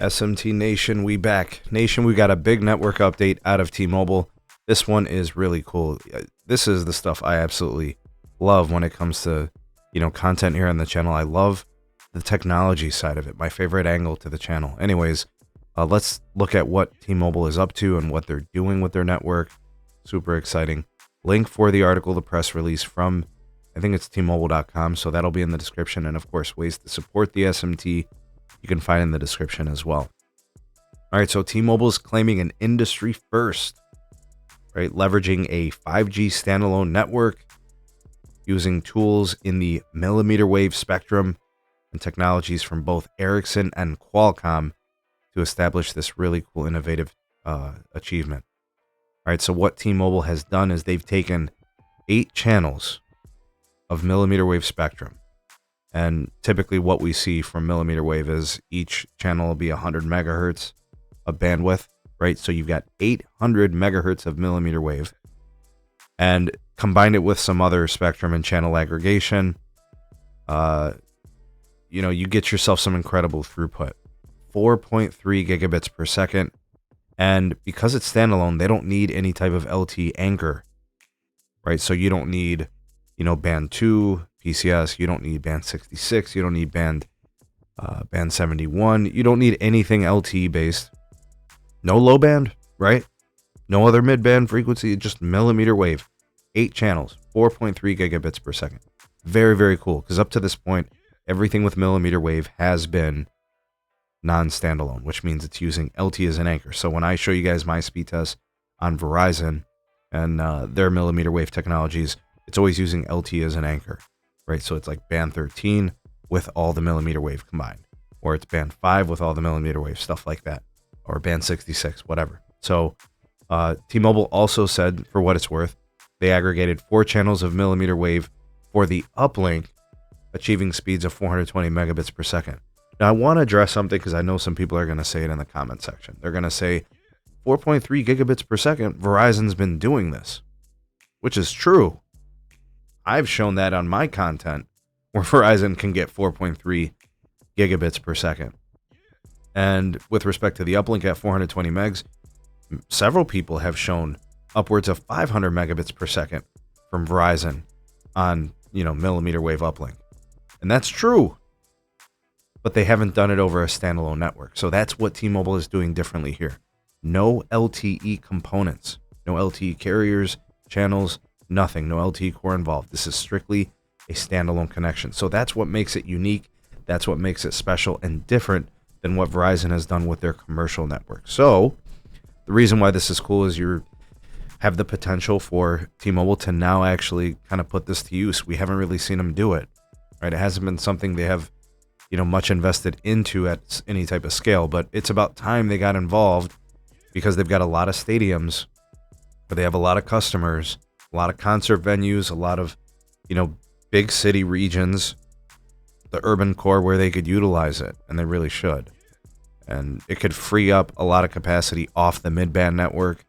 SMT Nation, we back. Nation, we got a big network update out of T-Mobile. This one is really cool. This is the stuff I absolutely love when it comes to, content here on the channel. I love the technology side of it, my favorite angle to the channel. Anyways, let's look at what T-Mobile is up to and what they're doing with their network. Super exciting. Link for the article, the press release from, I think it's tmobile.com, so that'll be in the description. And of course, ways to support the SMT you can find in the description as well. All right, so T-Mobile is claiming an industry first, right? Leveraging a 5G standalone network using tools in the mmWave spectrum and technologies from both Ericsson and Qualcomm to establish this really cool, innovative achievement. All right, so what T-Mobile has done is they've taken 8 channels of mmWave spectrum. And typically what we see from mmWave is each channel will be 100 megahertz of bandwidth, right? So you've got 800 megahertz of mmWave and combine it with some other spectrum and channel aggregation. You get yourself some incredible throughput, 4.3 gigabits per second. And because it's standalone, they don't need any type of LTE anchor, right? So you don't need, band 2, PCS, you don't need band 66, you don't need band 71, you don't need anything LTE based. No low band, right? No other mid-band frequency, just mmWave. 8 channels, 4.3 gigabits per second. Very, very cool, because up to this point, everything with mmWave has been non-standalone, which means it's using LTE as an anchor. So when I show you guys my speed test on Verizon and their mmWave technologies, it's always using LTE as an anchor, right? So it's like band 13 with all the mmWave combined, or it's band 5 with all the mmWave, stuff like that, or band 66, whatever. So T-Mobile also said, for what it's worth, they aggregated 4 channels of mmWave for the uplink, achieving speeds of 420 megabits per second. Now, I want to address something because I know some people are going to say it in the comment section. They're going to say 4.3 gigabits per second, Verizon's been doing this, which is true. I've shown that on my content where Verizon can get 4.3 gigabits per second. And with respect to the uplink at 420 megs, several people have shown upwards of 500 megabits per second from Verizon on, mmWave uplink. And that's true. But they haven't done it over a standalone network. So that's what T-Mobile is doing differently here. No LTE components, no LTE carriers, channels, nothing, no LTE core involved. This is strictly a standalone connection. So that's what makes it unique. That's what makes it special and different than what Verizon has done with their commercial network. So the reason why this is cool is you have the potential for T-Mobile to now actually kind of put this to use. We haven't really seen them do it, right? It hasn't been something they have, much invested into at any type of scale, but it's about time they got involved because they've got a lot of stadiums where they have a lot of customers, a lot of concert venues, a lot of, big city regions, the urban core where they could utilize it, and they really should. And it could free up a lot of capacity off the mid-band network,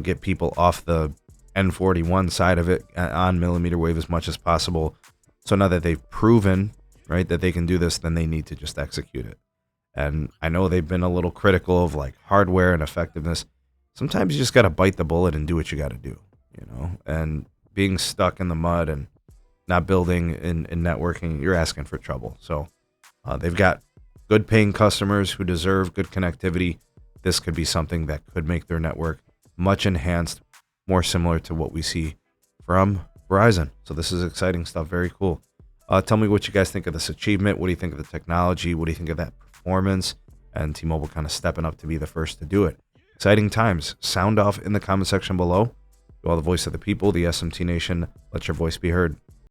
get people off the N41 side of it on mmWave as much as possible. So now that they've proven, right, that they can do this, then they need to just execute it. And I know they've been a little critical of like hardware and effectiveness. Sometimes you just got to bite the bullet and do what you got to do, and being stuck in the mud and not building in networking, you're asking for trouble. So they've got good paying customers who deserve good connectivity. This could be something that could make their network much enhanced, more similar to what we see from Verizon. So this is exciting stuff. Very cool. Tell me what you guys think of this achievement. What do you think of the technology? What do you think of that performance? And T-Mobile kind of stepping up to be the first to do it. Exciting times. Sound off in the comment section below. You are the voice of the people, the SMT Nation. Let your voice be heard.